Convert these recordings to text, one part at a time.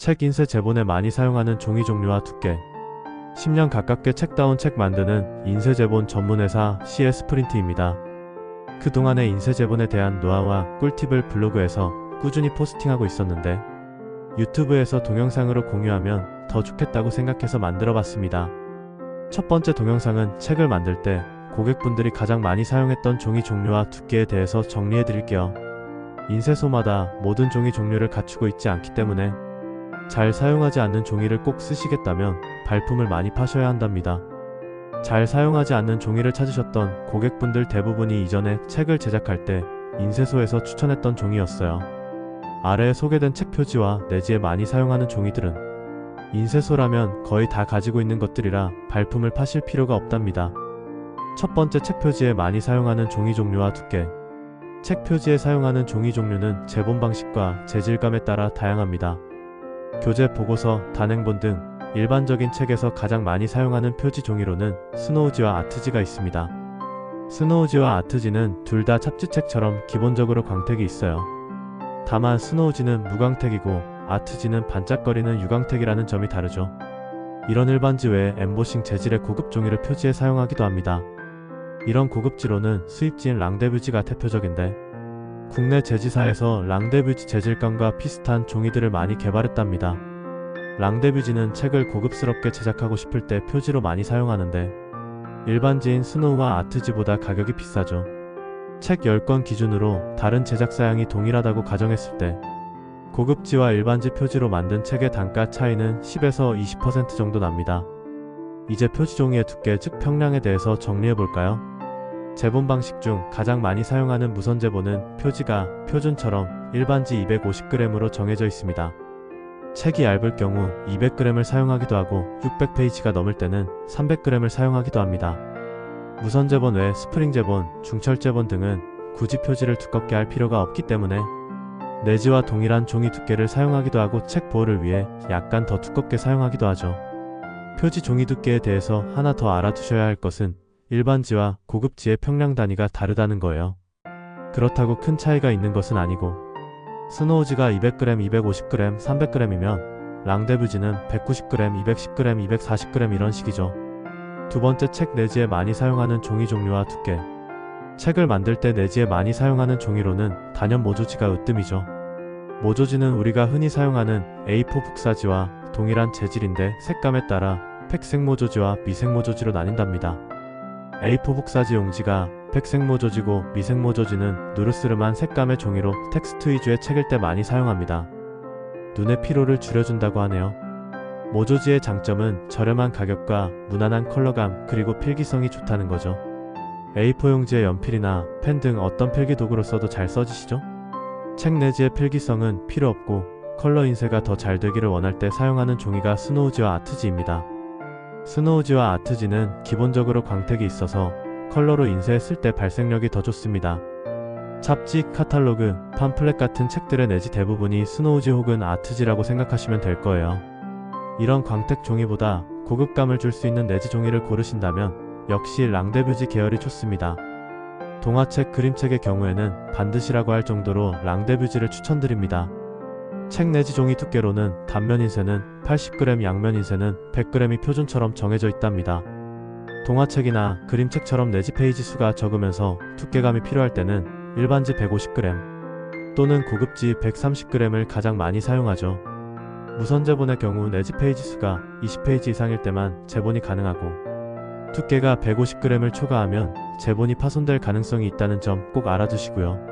책 인쇄 제본에 많이 사용하는 종이 종류와 두께. 10년 가깝게 책다운 책 만드는 인쇄 제본 전문회사 CS 프린트입니다. 그동안의 인쇄 제본에 대한 노하우와 꿀팁을 블로그에서 꾸준히 포스팅하고 있었는데 유튜브에서 동영상으로 공유하면 더 좋겠다고 생각해서 만들어봤습니다. 첫 번째 동영상은 책을 만들 때 고객분들이 가장 많이 사용했던 종이 종류와 두께에 대해서 정리해드릴게요. 인쇄소마다 모든 종이 종류를 갖추고 있지 않기 때문에 잘 사용하지 않는 종이를 꼭 쓰시겠다면 발품을 많이 파셔야 한답니다. 잘 사용하지 않는 종이를 찾으셨던 고객분들 대부분이 이전에 책을 제작할 때 인쇄소에서 추천했던 종이였어요. 아래에 소개된 책 표지와 내지에 많이 사용하는 종이들은 인쇄소라면 거의 다 가지고 있는 것들이라 발품을 파실 필요가 없답니다. 첫 번째, 책 표지에 많이 사용하는 종이 종류와 두께. 책 표지에 사용하는 종이 종류는 제본 방식과 재질감에 따라 다양합니다. 교재, 보고서, 단행본 등 일반적인 책에서 가장 많이 사용하는 표지 종이로는 스노우지와 아트지가 있습니다. 스노우지와 아트지는 둘 다 잡지책처럼 기본적으로 광택이 있어요. 다만 스노우지는 무광택이고 아트지는 반짝거리는 유광택이라는 점이 다르죠. 이런 일반지 외에 엠보싱 재질의 고급 종이를 표지에 사용하기도 합니다. 이런 고급지로는 수입지인 랑데뷰지가 대표적인데 국내 제지사에서 랑데뷰지 재질감과 비슷한 종이들을 많이 개발했답니다. 랑데뷰지는 책을 고급스럽게 제작하고 싶을 때 표지로 많이 사용하는데 일반지인 스노우와 아트지보다 가격이 비싸죠. 책 10권 기준으로 다른 제작사양이 동일하다고 가정했을 때 고급지와 일반지 표지로 만든 책의 단가 차이는 10에서 20% 정도 납니다. 이제 표지 종이의 두께 즉 평량에 대해서 정리해볼까요? 제본 방식 중 가장 많이 사용하는 무선 제본은 표지가 표준처럼 일반지 250g으로 정해져 있습니다. 책이 얇을 경우 200g을 사용하기도 하고 600페이지가 넘을 때는 300g을 사용하기도 합니다. 무선 제본 외 스프링 제본, 중철 제본 등은 굳이 표지를 두껍게 할 필요가 없기 때문에 내지와 동일한 종이 두께를 사용하기도 하고 책 보호를 위해 약간 더 두껍게 사용하기도 하죠. 표지 종이 두께에 대해서 하나 더 알아두셔야 할 것은 일반지와 고급지의 평량 단위가 다르다는 거예요. 그렇다고 큰 차이가 있는 것은 아니고 스노우지가 200g, 250g, 300g이면 랑데뷰지는 190g, 210g, 240g 이런 식이죠. 두 번째, 책 내지에 많이 사용하는 종이 종류와 두께. 책을 만들 때 내지에 많이 사용하는 종이로는 단연 모조지가 으뜸이죠. 모조지는 우리가 흔히 사용하는 A4 북사지와 동일한 재질인데 색감에 따라 백색 모조지와 미색 모조지로 나뉜답니다. A4 북사지 용지가 백색 모조지고 미색 모조지는 누르스름한 색감의 종이로 텍스트 위주의 책일 때 많이 사용합니다. 눈의 피로를 줄여준다고 하네요. 모조지의 장점은 저렴한 가격과 무난한 컬러감 그리고 필기성이 좋다는 거죠. A4 용지에 연필이나 펜 등 어떤 필기 도구로 써도 잘 써지시죠? 책 내지의 필기성은 필요 없고 컬러 인쇄가 더 잘 되기를 원할 때 사용하는 종이가 스노우지와 아트지입니다. 스노우지와 아트지는 기본적으로 광택이 있어서 컬러로 인쇄했을 때 발색력이 더 좋습니다. 잡지, 카탈로그, 팜플렛 같은 책들의 내지 대부분이 스노우지 혹은 아트지라고 생각하시면 될 거예요. 이런 광택 종이보다 고급감을 줄 수 있는 내지 종이를 고르신다면 역시 랑데뷰지 계열이 좋습니다. 동화책, 그림책의 경우에는 반드시라고 할 정도로 랑데뷰지를 추천드립니다. 책 내지 종이 두께로는 단면 인쇄는 80g, 양면 인쇄는 100g이 표준처럼 정해져 있답니다. 동화책이나 그림책처럼 내지 페이지 수가 적으면서 두께감이 필요할 때는 일반지 150g 또는 고급지 130g을 가장 많이 사용하죠. 무선 제본의 경우 내지 페이지 수가 20페이지 이상일 때만 제본이 가능하고 두께가 150g을 초과하면 제본이 파손될 가능성이 있다는 점 꼭 알아두시고요.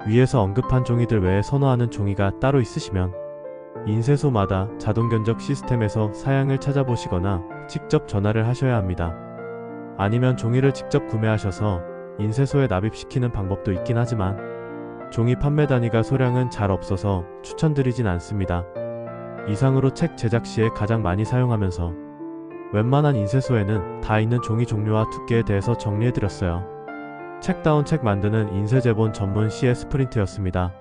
위에서 언급한 종이들 외에 선호하는 종이가 따로 있으시면 인쇄소마다 자동 견적 시스템에서 사양을 찾아보시거나 직접 전화를 하셔야 합니다. 아니면 종이를 직접 구매하셔서 인쇄소에 납입시키는 방법도 있긴 하지만 종이 판매 단위가 소량은 잘 없어서 추천드리진 않습니다. 이상으로 책 제작 시에 가장 많이 사용하면서 웬만한 인쇄소에는 다 있는 종이 종류와 두께에 대해서 정리해드렸어요. 책다운 책 만드는 인쇄제본 전문 CS 프린트였습니다.